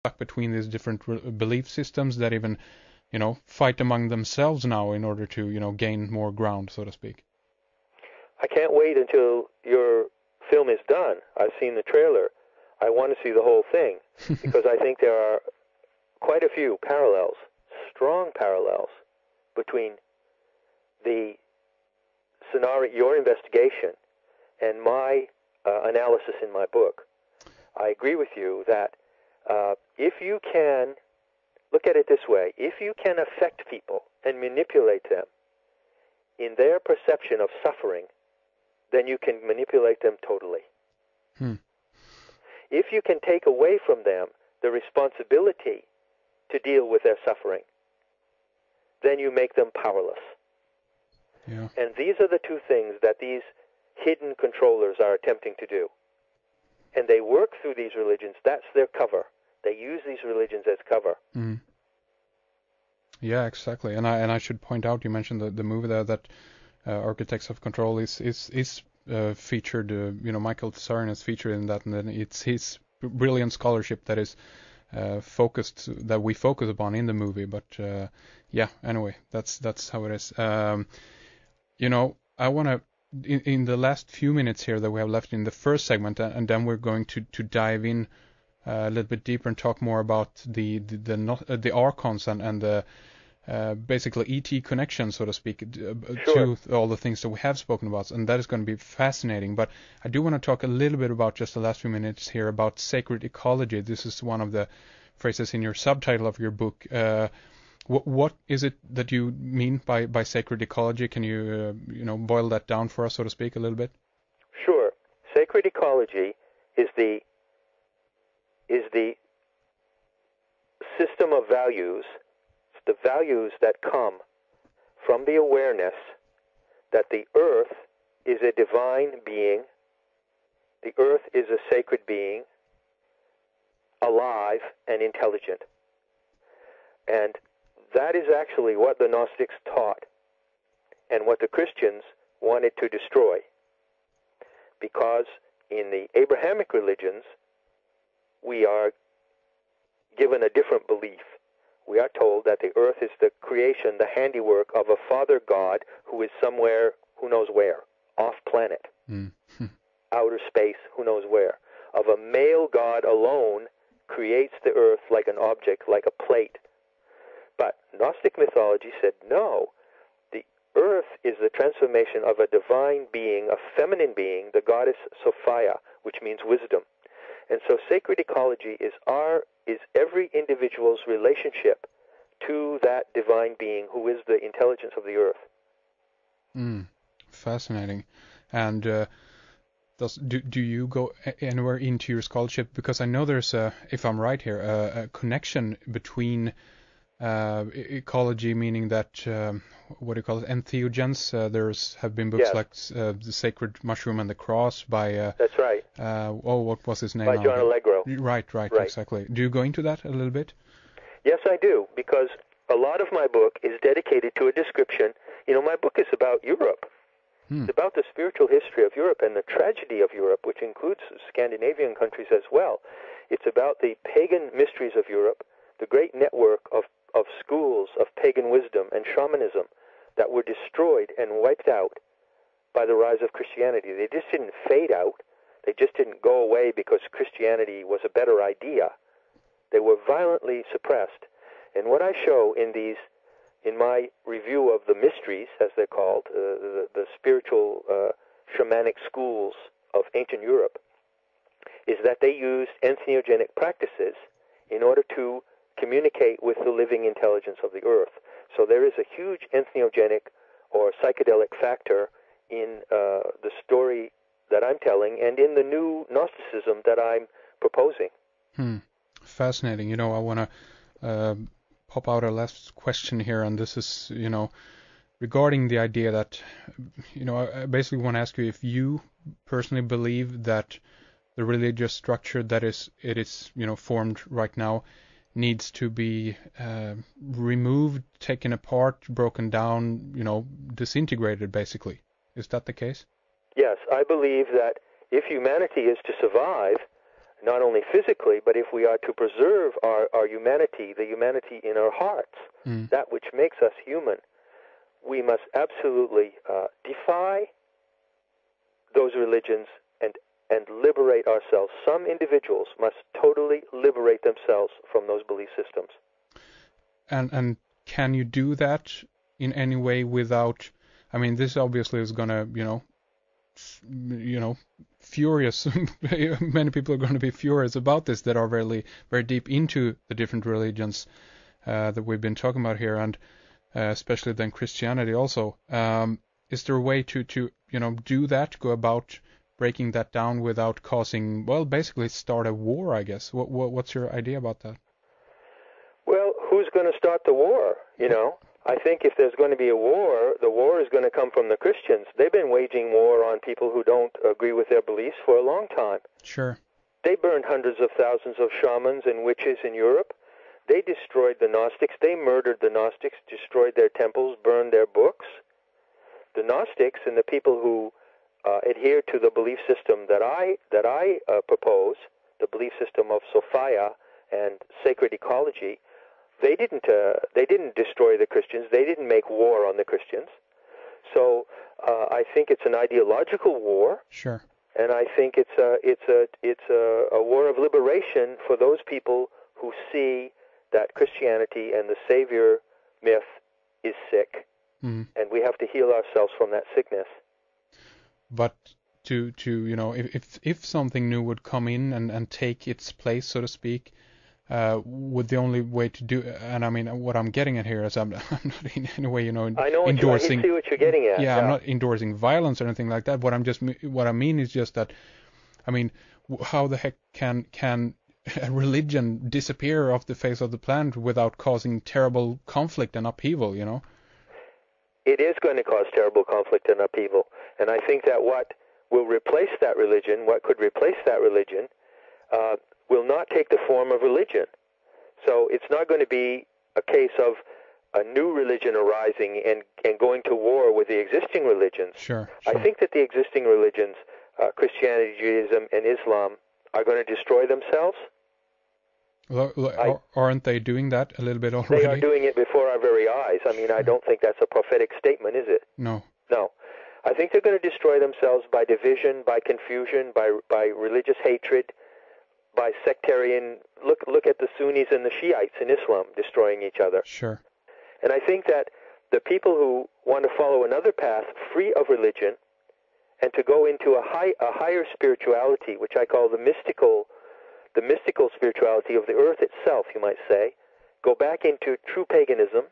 stuck between these different belief systems that even, fight among themselves now in order to, gain more ground, so to speak. I can't wait until your film is done. I've seen the trailer. I want to see the whole thing because I think there are quite a few parallels, strong parallels, between the scenario, your investigation, and my analysis in my book. I agree with you that if you can, look at it this way, if you can affect people and manipulate them in their perception of suffering, then you can manipulate them totally. If you can take away from them the responsibility to deal with their suffering, then you make them powerless. Yeah. And these are the two things that these hidden controllers are attempting to do. And they work through these religions. That's their cover. They use these religions as cover. Mm. Yeah, exactly. And I should point out, you mentioned the movie there that Architects of Control is featured. Michael Tsarin is featured in that, and then it's his brilliant scholarship that is that we focus upon in the movie. But anyway, that's how it is. I want to, in the last few minutes here that we have left in the first segment, and then we're going to dive in a little bit deeper and talk more about the archons and the basically ET connection, so to speak, Sure. to all the things that we have spoken about, and that is going to be fascinating. But I do want to talk a little bit about, just the last few minutes here, about sacred ecology. This is one of the phrases in your subtitle of your book. What is it that you mean by sacred ecology? Can you boil that down for us, so to speak, a little bit? Sure. Sacred ecology is the system of values, the values that come from the awareness that the earth is a divine being, the earth is a sacred being, alive and intelligent. And that is actually what the Gnostics taught and what the Christians wanted to destroy. Because in the Abrahamic religions, we are given a different belief. We are told that the earth is the creation, the handiwork of a Father God who is somewhere, who knows where, off planet, outer space, who knows where. Of a male God alone creates the earth like an object, like a plate. But Gnostic mythology said, no, the earth is the transformation of a divine being, a feminine being, the goddess Sophia, which means wisdom. And so sacred ecology is every individual's relationship to that divine being who is the intelligence of the earth. Fascinating. And do you go anywhere into your scholarship? Because I know there's if I'm right here, a connection between ecology, meaning that what do you call it, entheogens. There's have been books like The Sacred Mushroom and the Cross by that's right. What was his name? By John Allegro. Right, exactly. Do you go into that a little bit? Yes, I do, because a lot of my book is dedicated to a description. My book is about Europe. It's about the spiritual history of Europe and the tragedy of Europe, which includes Scandinavian countries as well. It's about the pagan mysteries of Europe, the great network of schools of pagan wisdom and shamanism that were destroyed and wiped out by the rise of Christianity. They just didn't fade out. They just didn't go away because Christianity was a better idea. They were violently suppressed. And what I show in my review of the mysteries, as they're called, the spiritual shamanic schools of ancient Europe, is that they used entheogenic practices in order to communicate with the living intelligence of the earth. So there is a huge entheogenic or psychedelic factor in the story that I'm telling and in the new Gnosticism that I'm proposing. Fascinating. I want to pop out a last question here, and this is, regarding the idea that, I basically want to ask you if you personally believe that the religious structure that is formed right now needs to be removed, taken apart, broken down, disintegrated, basically. Is that the case? Yes, I believe that if humanity is to survive, not only physically, but if we are to preserve our humanity, the humanity in our hearts, that which makes us human, we must absolutely defy those religions and liberate ourselves. Some individuals must totally liberate themselves from those belief systems. And can you do that in any way without? I mean, this obviously is gonna, furious. Many people are going to be furious about this that are very, very deep into the different religions that we've been talking about here, and especially then Christianity also. Is there a way to do that, go about breaking that down without causing, well, basically start a war, I guess? What's your idea about that? Well, who's going to start the war, I think if there's going to be a war, the war is going to come from the Christians. They've been waging war on people who don't agree with their beliefs for a long time. Sure. They burned hundreds of thousands of shamans and witches in Europe. They destroyed the Gnostics. They murdered the Gnostics, destroyed their temples, burned their books. The Gnostics and the people who adhere to the belief system that I propose, the belief system of Sophia and sacred ecology, they didn't destroy the Christians. They didn't make war on the Christians. So I think it's an ideological war. Sure. And I think it's a war of liberation for those people who see that Christianity and the Savior myth is sick, and we have to heal ourselves from that sickness. But if something new would come in and take its place, so to speak, would the only way to do, and I mean, what I'm getting at here is I'm not in any way, endorsing. I see what you're getting at. Yeah, I'm not endorsing violence or anything like that. What I mean is just that, I mean, how the heck can a religion disappear off the face of the planet without causing terrible conflict and upheaval? It is going to cause terrible conflict and upheaval, and I think that what will replace that religion, what could replace that religion, will not take the form of religion. So it's not going to be a case of a new religion arising and going to war with the existing religions. Sure. I think that the existing religions, Christianity, Judaism, and Islam, are going to destroy themselves. Aren't they doing that a little bit already? They are doing it before our very eyes. I mean, I don't think that's a prophetic statement, is it? No. No. I think they're going to destroy themselves by division, by confusion, by religious hatred, by sectarian. Look at the Sunnis and the Shiites in Islam destroying each other. Sure. And I think that the people who want to follow another path free of religion and to go into a higher spirituality, which I call the mystical spirituality of the earth itself, you might say, go back into true paganism,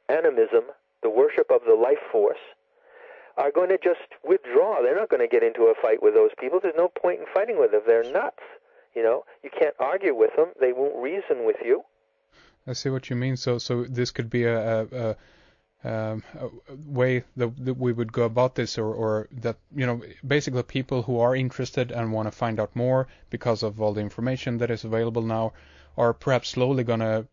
animism, the worship of the life force, are going to just withdraw. They're not going to get into a fight with those people. There's no point in fighting with them. They're nuts. You can't argue with them. They won't reason with you. I see what you mean. So this could be a way that we would go about this, or that, basically people who are interested and want to find out more because of all the information that is available now are perhaps slowly going to,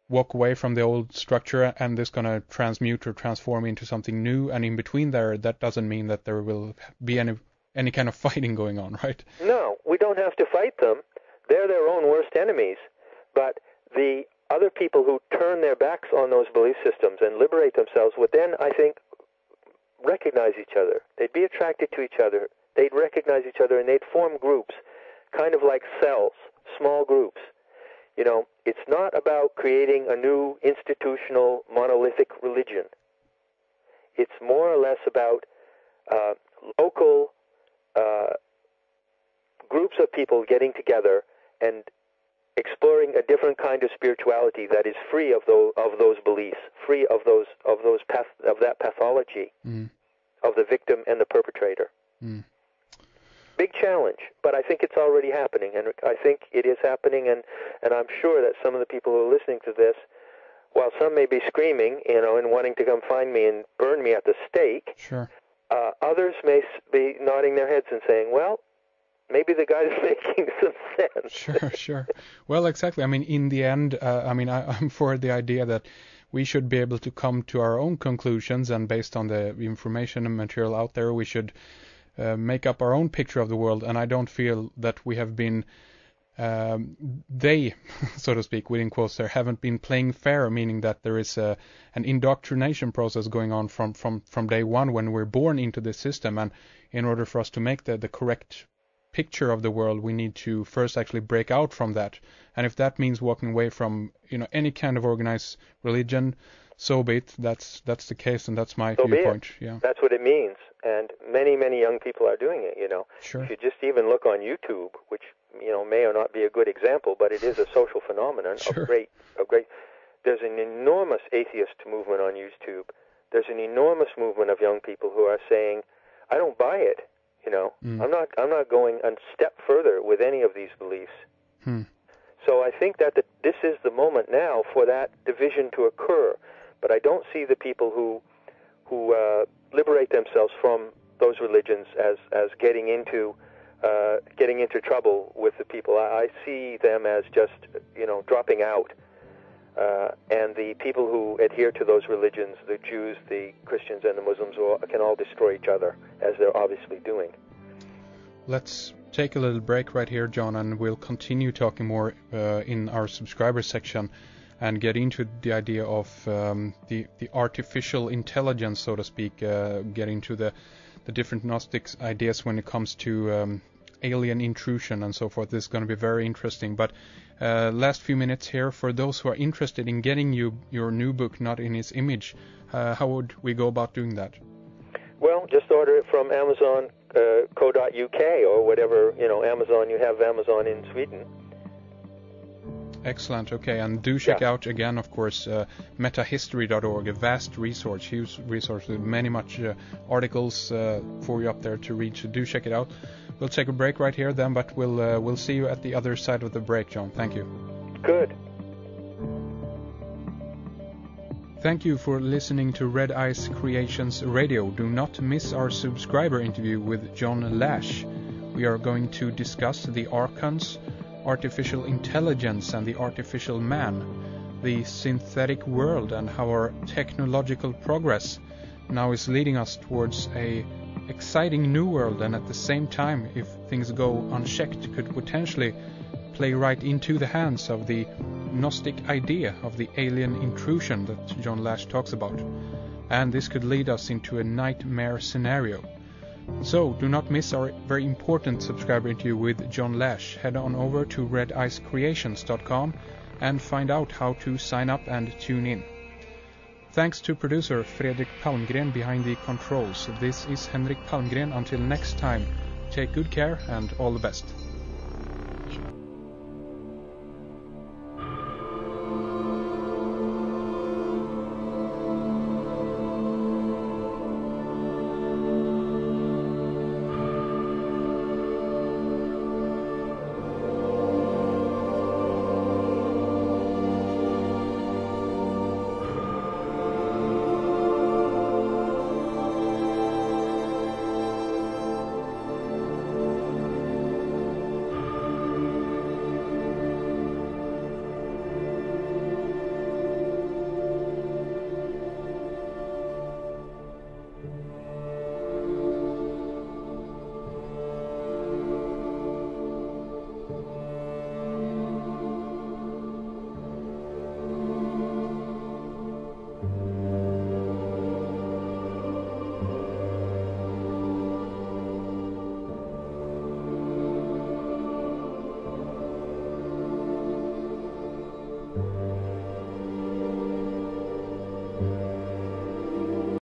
walk away from the old structure, and this going to transmute or transform into something new. And in between there, that doesn't mean that there will be any kind of fighting going on, right? No, we don't have to fight them. They're their own worst enemies. But the other people who turn their backs on those belief systems and liberate themselves would then, I think, recognize each other. They'd be attracted to each other. They'd recognize each other, and they'd form groups, kind of like cells, small groups. It's not about creating a new institutional monolithic religion. It's more or less about local groups of people getting together and exploring a different kind of spirituality that is free of those beliefs, free of that pathology of the victim and the perpetrator. Big challenge, but I think it's already happening, and I think it is happening, and I'm sure that some of the people who are listening to this, while some may be screaming, and wanting to come find me and burn me at the stake, sure, others may be nodding their heads and saying, well, maybe the guy's making some sense. Sure. Well, exactly. I mean, in the end, I'm for the idea that we should be able to come to our own conclusions, and based on the information and material out there, we should make up our own picture of the world, and I don't feel that we have been they, so to speak, within quotes there, haven't been playing fair, meaning that there is an indoctrination process going on from day one when we're born into this system, and in order for us to make the correct picture of the world, we need to first actually break out from that. And if that means walking away from any kind of organized religion, so be it. That's the case, and that's my viewpoint. Yeah, that's what it means, and many young people are doing it. Sure. If you just even look on YouTube, which may or not be a good example, but it is a social phenomenon. Sure. A great. There's an enormous atheist movement on YouTube. There's an enormous movement of young people who are saying, "I don't buy it." I'm not going a step further with any of these beliefs. So I think that this is the moment now for that division to occur. But I don't see the people who liberate themselves from those religions as getting into trouble with the people. I see them as just dropping out. And the people who adhere to those religions, the Jews, the Christians, and the Muslims, can all destroy each other, as they're obviously doing. Let's take a little break right here, John, and we'll continue talking more in our subscriber section and get into the idea of the artificial intelligence, so to speak, get into the different Gnostics ideas when it comes to alien intrusion and so forth. This is going to be very interesting. But last few minutes here, for those who are interested in getting your new book, Not in His Image, how would we go about doing that? Well, just order it from Amazon.co.uk or whatever, Amazon. You have Amazon in Sweden. Excellent. Okay, and do check out again, of course, metahistory.org, a vast resource, huge resource with many articles for you up there to read. So do check it out. We'll take a break right here then, but we'll see you at the other side of the break, John. Thank you. Good. Thank you for listening to Red Eyes Creations Radio. Do not miss our subscriber interview with John Lash. We are going to discuss the archons, artificial intelligence and the artificial man, the synthetic world, and how our technological progress now is leading us towards a exciting new world, and at the same time, if things go unchecked, could potentially play right into the hands of the Gnostic idea of the alien intrusion that John Lash talks about. And this could lead us into a nightmare scenario. So do not miss our very important subscriber interview with John Lash. Head on over to redicecreations.com and find out how to sign up and tune in. Thanks to producer Fredrik Palmgren behind the controls. This is Henrik Palmgren. Until next time, take good care and all the best.